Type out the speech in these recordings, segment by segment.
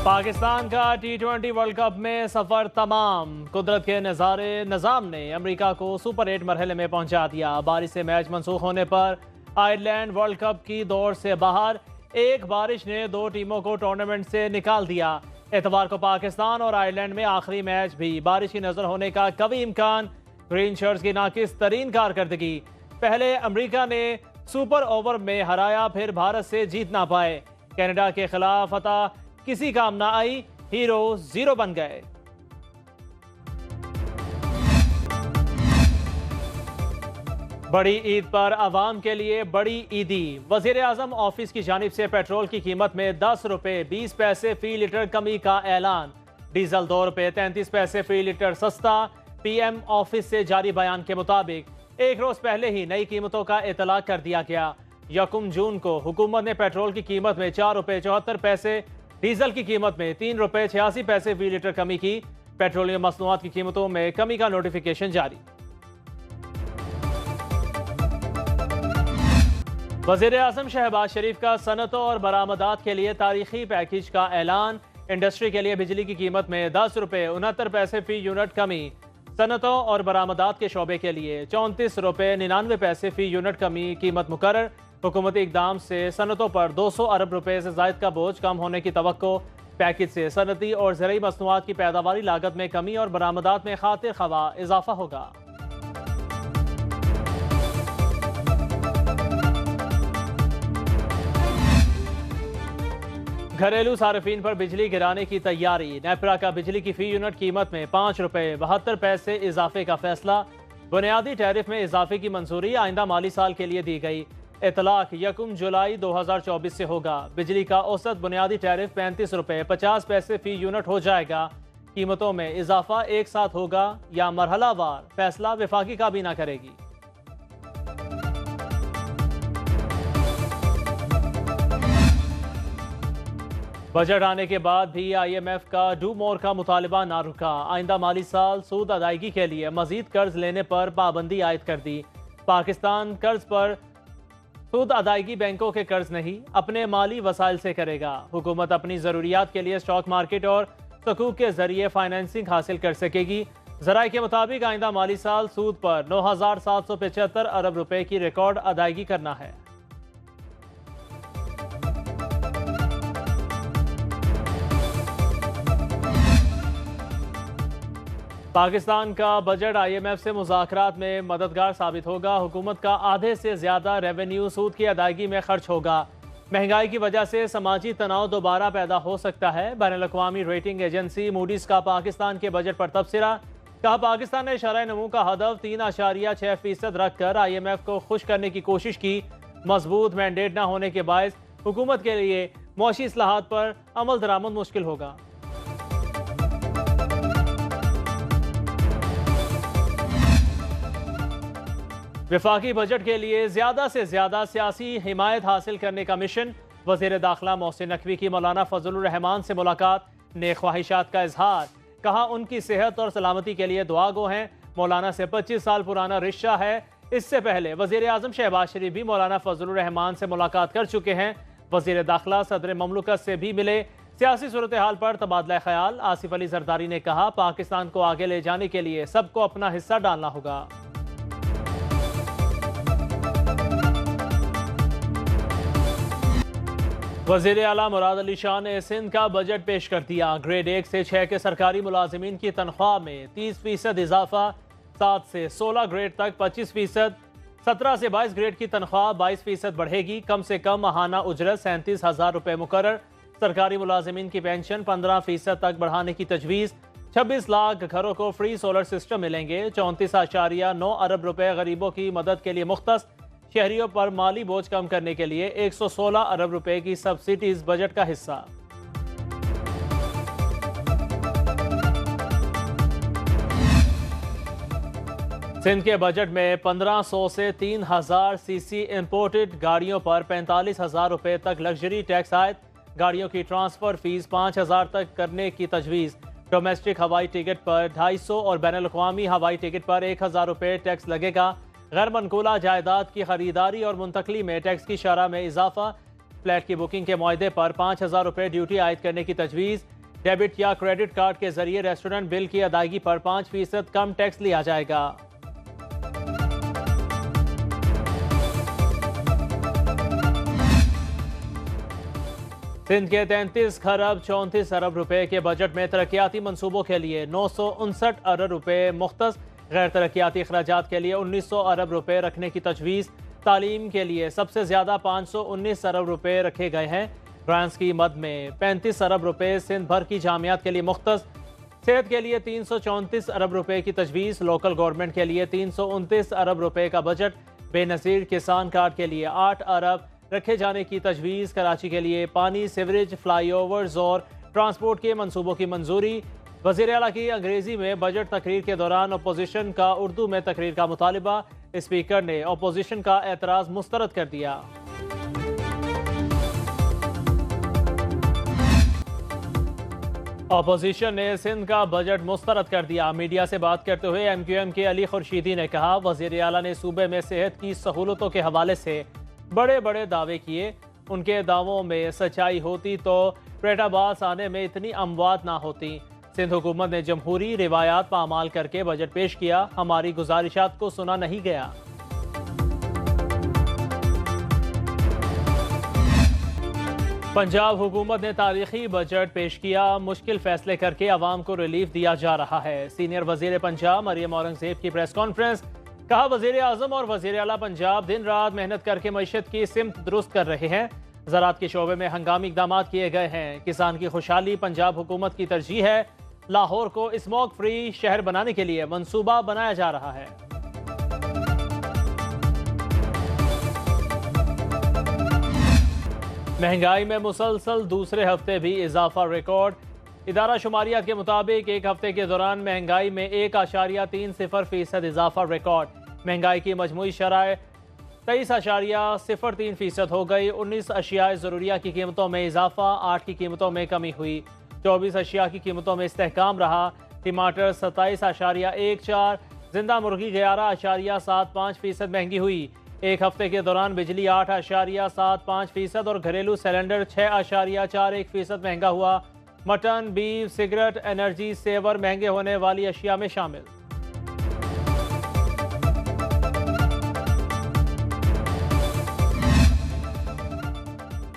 पाकिस्तान का T20 world cup में सफर तमाम। कुदरत के नज़ारे निज़ाम ने अमेरिका को सुपर 8 मरहले में पहुंचा दिया। बारिश से मैच मंसूख होने पर आयरलैंड वर्ल्ड कप की दौड़ से बाहर। एक बारिश ने दो टीमों को टूर्नामेंट से निकाल दिया। एतवार को पाकिस्तान और आयरलैंड में आखिरी मैच भी बारिश की नजर होने का कभी इम्कान। ग्रीन शर्ट्स की नाकिस तरीन कारकर्दगी। पहले अमेरिका ने सुपर ओवर में हराया, फिर भारत से जीत ना पाए। कनाडा के खिलाफ फतह किसी काम ना आई, हीरो 0 बन गए। बड़ी ईद पर आवाम के लिए बड़ी ईदी। वजीर आजम ऑफिस की जानिब से पेट्रोल की कीमत में 10 रुपए 20 पैसे फी लीटर कमी का ऐलान। डीजल 2 रुपए 33 पैसे फी लीटर सस्ता। पीएम ऑफिस से जारी बयान के मुताबिक एक रोज पहले ही नई कीमतों का इतलाक कर दिया गया। 1 जून को हुकूमत ने पेट्रोल की कीमत में 4 रुपए 74 पैसे, डीजल की कीमत में 3 रुपए 86 पैसे फी लीटर कमी की। पेट्रोलियम मसनूआत की कीमतों में कमी का नोटिफिकेशन जारी। वजीर आजम शहबाज शरीफ का सनतों और बरामदात के लिए तारीखी पैकेज का ऐलान। इंडस्ट्री के लिए बिजली की कीमत में 10 रुपए 69 पैसे फी यूनिट कमी। सनतों और बरामदात के शोबे के लिए 34 रुपए 99 पैसे फी यूनिट कमी कीमत मुकर्रर। हुकूमती इकदाम से सनतों पर 200 अरब रुपए से जायद का बोझ कम होने की तवक्को। पैकेज से सनती और ज़रूरी मसनूआत की पैदावारी लागत में कमी और बरामदात में खातिर खवा इजाफा होगा। घरेलू सार्फिन पर बिजली गिराने की तैयारी। नेपरा का बिजली की फी यूनिट कीमत में 5 रुपए 72 पैसे इजाफे का फैसला। बुनियादी टैरिफ में इजाफे की मंजूरी आइंदा माली साल के लिए दी गई। इतलाक 1 जुलाई 2024 से होगा। बिजली का औसत बुनियादी टैरिफ 35 रुपए 50 पैसे फी यूनिट हो जाएगा। कीमतों में इजाफा एक साथ होगा या मरहलावार, फैसला वफाकी काबीना करेगी। बजट आने के बाद भी IMF का डू मोर का मुतालबा ना रुका। आइंदा माली साल सूद अदायगी के लिए मजीद कर्ज लेने पर पाबंदी आयद कर दी। पाकिस्तान कर्ज पर सूद अदायगी बैंकों के कर्ज नहीं, अपने माली वसाइल से करेगा। हुकूमत अपनी ज़रूरियात के लिए स्टॉक मार्केट और सकूक के जरिए फाइनेंसिंग हासिल कर सकेगी। ज़राए के मुताबिक आइंदा माली साल सूद पर 9,775 अरब रुपए की रिकॉर्ड अदायगी करना है। पाकिस्तान का बजट IMF से मुज़ाकरात में मददगार साबित होगा। हुकूमत का आधे से ज़्यादा रेवेन्यू सूद की अदायगी में खर्च होगा। महंगाई की वजह से समाजी तनाव दोबारा पैदा हो सकता है। बैनुल-अक़वामी रेटिंग एजेंसी मूडीज़ का पाकिस्तान के बजट पर तबसरा। कहा, पाकिस्तान ने शरह नमू का हदफ 3.6% रखकर IMF को खुश करने की कोशिश की। मजबूत मैंडेट न होने के बायस हुकूमत के लिए मौशी इस्लाहात पर अमल दरामद मुश्किल होगा। वफाकी बजट के लिए ज्यादा से ज्यादा सियासी हिमायत हासिल करने का मिशन। वजीर दाखिला मोहसिन नकवी की मौलाना फजलुर रहमान से मुलाकात, नेक ख्वाहिशात का इजहार। कहा, उनकी सेहत और सलामती के लिए दुआ गो हैं। मौलाना से 25 साल पुराना रिश्ता है। इससे पहले वजीर आजम शहबाज शरीफ भी मौलाना फजलुर रहमान से मुलाकात कर चुके हैं। वजीर दाखिला सदर ममलकत से भी मिले। सियासी सूरत हाल पर तबादला ख्याल। आसिफ अली जरदारी ने कहा, पाकिस्तान को आगे ले जाने के लिए सबको अपना हिस्सा डालना होगा। वज़ीर आला मुराद अली शाह ने सिंध का बजट पेश कर दिया। ग्रेड 1 से 6 के सरकारी मुलाजिमीन की तनख्वाह में 30% इजाफा, 7 से 16 ग्रेड तक 25%, 17 से 22 ग्रेड की तनख्वाह 22% बढ़ेगी। कम से कम माहाना उजरत 37,000 रुपये मुकर्रर। सरकारी मुलाजिमीन की पेंशन 15% तक बढ़ाने की तजवीज़। 26 लाख घरों को फ्री सोलर सिस्टम मिलेंगे। 34.9 अरब रुपये गरीबों की मदद के लिए मुख्तस। शहरियों पर माली बोझ कम करने के लिए 116 अरब रुपए की सब्सिडीज बजट का हिस्सा। सिंध के बजट में 1500 से 3000 सीसी इंपोर्टेड गाड़ियों पर 45,000 रुपए तक लग्जरी टैक्स आयद। गाड़ियों की ट्रांसफर फीस 5,000 तक करने की तजवीज़। डोमेस्टिक हवाई टिकट पर 250 और बैनुल-अक़वामी हवाई टिकट पर 1,000 रुपए टैक्स लगेगा। गैर मनकूला जायदाद की खरीदारी और मुंतकली में टैक्स की शरह में इजाफा। फ्लैट की बुकिंग के मुआहदे पर 5,000 रुपए ड्यूटी आयद करने की तजवीज़। डेबिट या क्रेडिट कार्ड के जरिए रेस्टोरेंट बिल की अदायगी पर 5% कम टैक्स लिया जाएगा। सिंध के 33 खरब 34 अरब रुपए के बजट में तरक्याती मंसूबों के लिए 959 अरब रुपए मुख्तस, गैर तरक्याती अखराजात के लिए 1900 अरब रुपए रखने की तजवीज़। तालीम के लिए सबसे ज़्यादा 519 अरब रुपए रखे गए हैं। ग्रांट्स की मद में 35 अरब रुपए सिंध भर की जामियात के लिए मुख्तस। सेहत के लिए 334 अरब रुपए की तजवीज़। लोकल गवर्नमेंट के लिए 329 अरब रुपए का बजट। बेनज़ीर किसान कार्ड के लिए 8 अरब रखे जाने की तजवीज़। कराची के लिए पानी, सीवरेज, फ्लाईओवर्स और ट्रांसपोर्ट के मंसूबों की मंजूरी। वज़ीर आला की अंग्रेज़ी में बजट तकरीर के दौरान अपोजिशन का उर्दू में तकरीर का मुतालिबा। स्पीकर ने अपोजिशन का एतराज़ मुस्तरद कर दिया। अपोजिशन ने सिंध का बजट मुस्तरद कर दिया। मीडिया से बात करते हुए MQM के अली खुर्शीदी ने कहा, वज़ीर आला ने सूबे में सेहत की सहूलतों के हवाले से बड़े बड़े दावे किए। उनके दावों में सच्चाई होती तो प्रेटाबास आने में इतनी अमवात ना होती। सिंध हुकूमत ने जमहूरी रिवायात पामाल करके बजट पेश किया। हमारी गुजारिशात को सुना नहीं गया। पंजाब हुकूमत ने तारीखी बजट पेश किया। मुश्किल फैसले करके अवाम को रिलीफ दिया जा रहा है। सीनियर वजीर पंजाब मरियम औरंगजेब की प्रेस कॉन्फ्रेंस। कहा, वजीर आजम और वजीर आला पंजाब दिन रात मेहनत करके मईशत की सिमत दुरुस्त कर रहे हैं। ज़राअत के शोबे में हंगामी इकदाम किए गए हैं। किसान की खुशहाली पंजाब हुकूमत की तरजीह है। लाहौर को स्मोक फ्री शहर बनाने के लिए मंसूबा बनाया जा रहा है। महंगाई में मुसलसल दूसरे हफ्ते भी इजाफा रिकॉर्ड। इदारा शुमारियात के मुताबिक एक हफ्ते के दौरान महंगाई में 1.30% इजाफा रिकॉर्ड। महंगाई की मजमूई शरह 23.03% हो गई। 19 अशिया ज़रूरिया की कीमतों में इजाफा, 8 की कीमतों में कमी हुई। 24 अशिया की कीमतों में इस्तेहकाम रहा। टमाटर 27.14, जिंदा मुर्गी 11.75% महंगी हुई। एक हफ्ते के दौरान बिजली 8.75% और घरेलू सिलेंडर 6.41% महंगा हुआ। Mutton, beef, cigarette, energy saver महंगे होने वाली अशिया में शामिल।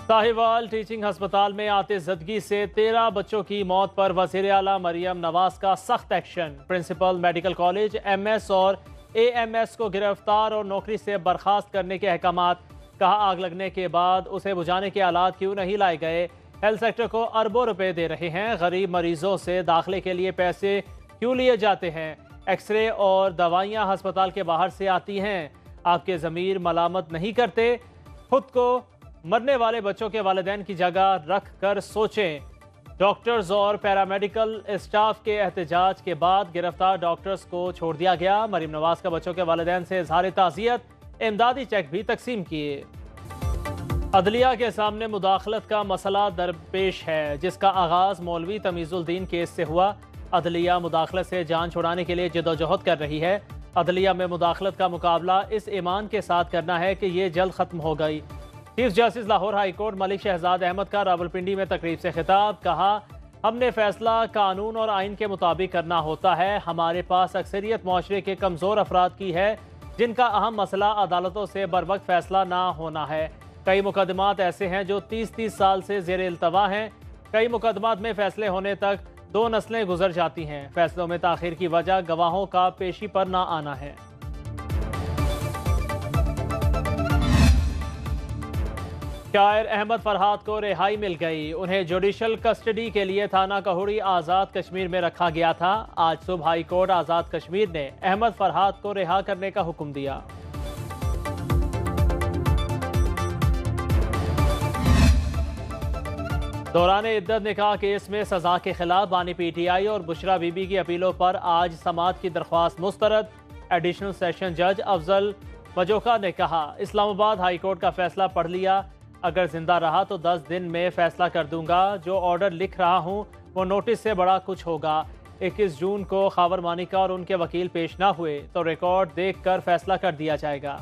साहिवाल टीचिंग अस्पताल में आतिशज़दगी से 13 बच्चों की मौत पर वज़ीर आला मरियम नवाज का सख्त action. Principal medical college MS और AMS को गिरफ्तार और नौकरी से बर्खास्त करने के अहकामात। कहा, आग लगने के बाद उसे बुझाने के आलात क्यों नहीं लाए गए। हेल्थ सेक्टर को अरबों रुपए दे रहे हैं। गरीब मरीजों से दाखिले के लिए पैसे क्यों लिए जाते हैं। एक्सरे और दवाइयाँ अस्पताल के बाहर से आती हैं। आपके ज़मीर मलामत नहीं करते। खुद को मरने वाले बच्चों के वालिदैन की जगह रख कर सोचें। डॉक्टर्स और पैरामेडिकल स्टाफ के एहतजाज के बाद गिरफ्तार डॉक्टर्स को छोड़ दिया गया। मरीम नवाज का बच्चों के वालिदैन से इजहार ताज़ियत, इमदादी चेक भी तकसीम किए। अदलिया के सामने मुदाखलत का मसला दरपेश है, जिसका आगाज़ मौलवी तमीज़ुल-दीन केस से हुआ। अदलिया मुदाखलत से जान छुड़ाने के लिए जदोजहद कर रही है। अदलिया में मुदाखलत का मुकाबला इस ईमान के साथ करना है कि ये जल्द ख़त्म हो गई। Chief justice Lahore high court Malik Shahzad Ahmad का रावलपिंडी में तकरीब से खिताब। कहा, हमने फैसला कानून और आइन के मुताबिक करना होता है। हमारे पास अक्सरियत माशरे के कमज़ोर अफराद की है, जिनका अहम मसला अदालतों से बर वक्त फैसला ना होना है। कई मुकदमात ऐसे हैं जो 30-30 साल से ज़ेर इल्तवा हैं। कई मुकदमात में फैसले होने तक 2 नस्लें गुजर जाती हैं। फैसलों में ताख़ीर की वजह गवाहों का पेशी पर ना आना है। शायर अहमद फरहाद को रिहाई मिल गई। उन्हें जुडिशल कस्टडी के लिए थाना कहुड़ी आज़ाद कश्मीर में रखा गया था। आज सुबह हाई कोर्ट आज़ाद कश्मीर ने अहमद फरहाद को रिहा करने का हुक्म दिया। दौरान इद्दत निकाह केस में सजा के खिलाफ बानी PTI और बुशरा बीबी की अपीलों पर आज समाअत की दरख्वास्त मुस्तरद। एडिशनल सेशन जज अफजल मजोका ने कहा, इस्लामाबाद हाई कोर्ट का फैसला पढ़ लिया। अगर जिंदा रहा तो 10 दिन में फैसला कर दूंगा। जो ऑर्डर लिख रहा हूं वो नोटिस से बड़ा कुछ होगा। 21 जून को खावर मानिका और उनके वकील पेश ना हुए तो रिकॉर्ड देखकर फैसला कर दिया जाएगा।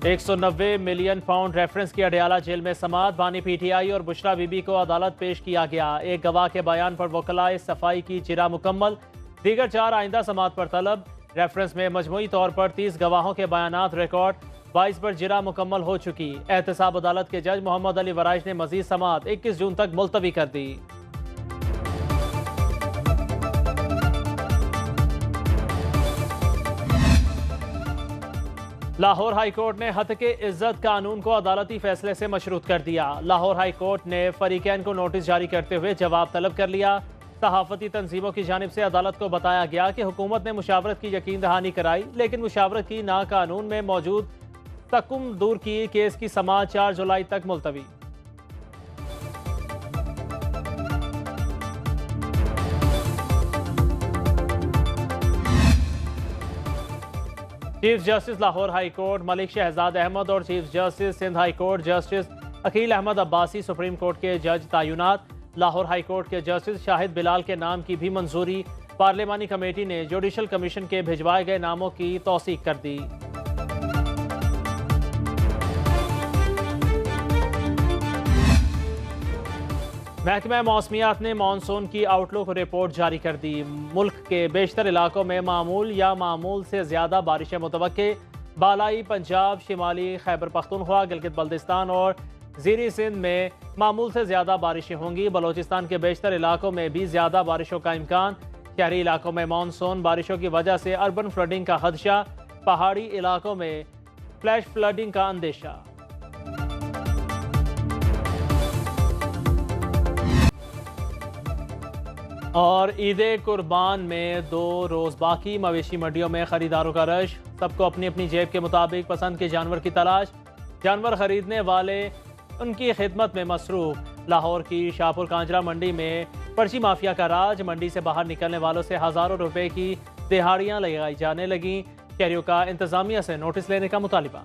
190 मिलियन पाउंड रेफरेंस की अडयाला जेल में समात। बानी पीटीआई और बुशरा बीबी को अदालत पेश किया गया। एक गवाह के बयान पर वकलाए सफाई की जिरा मुकम्मल। दीगर 4 आइंदा समात पर तलब। रेफरेंस में मजमूई तौर पर 30 गवाहों के बयानात रिकॉर्ड। 22 पर जिरा मुकम्मल हो चुकी। एहतसाब अदालत के जज मोहम्मद अली वराइश ने मजीद समात 21 जून तक मुलतवी कर दी। लाहौर हाई कोर्ट ने हत्के इज्जत कानून को अदालती फैसले से मशरूत कर दिया। लाहौर हाई कोर्ट ने फरीकैन को नोटिस जारी करते हुए जवाब तलब कर लिया। सहाफती तंजीमों की जानिब से अदालत को बताया गया कि हुकूमत ने मुशावरत की यकीन दहानी कराई, लेकिन मुशावरत की ना कानून में मौजूद तकुम दूर की। केस की समाअत 4 जुलाई तक मुलतवी। Chief justice Lahore high court Malik Shahzad Ahmed और chief justice Sindh high court justice Aqeel Ahmed Abbasi supreme court के जज तैनात। लाहौर हाई कोर्ट के जस्टिस शाहिद बिलाल के नाम की भी मंजूरी। पार्लिमानी कमेटी ने जुडिशल कमीशन के भिजवाए गए नामों की तौसीक कर दी। महकमा मौसमियात ने मानसून की आउटलुक रिपोर्ट जारी कर दी। मुल्क के बेशतर इलाकों में मामूल या मामूल से ज्यादा बारिशें मुतवक्के। बालाई पंजाब, शिमाली खैबर पख्तूनख्वा, गिलगित बल्तिस्तान और ज़ीरी सिंध में मामूल से ज्यादा बारिशें होंगी। बलोचिस्तान के बेशतर इलाकों में भी ज्यादा बारिशों का इम्कान। शहरी इलाकों में मानसून बारिशों की वजह से अर्बन फ्लडिंग का खदशा। पहाड़ी इलाकों में फ्लैश फ्लडिंग का अंदेशा। और ईद कुर्बान में 2 रोज़ बाकी। मवेशी मंडियों में खरीदारों का रश। सबको अपनी अपनी जेब के मुताबिक पसंद के जानवर की तलाश। जानवर खरीदने वाले उनकी खिदमत में मसरूफ। लाहौर की शाहपुर कांजरा मंडी में पर्ची माफिया का राज। मंडी से बाहर निकलने वालों से हज़ारों रुपए की दिहाड़ियां लगाई जाने लगी। शहरियों का इंतजामिया से नोटिस लेने का मुतालिबा।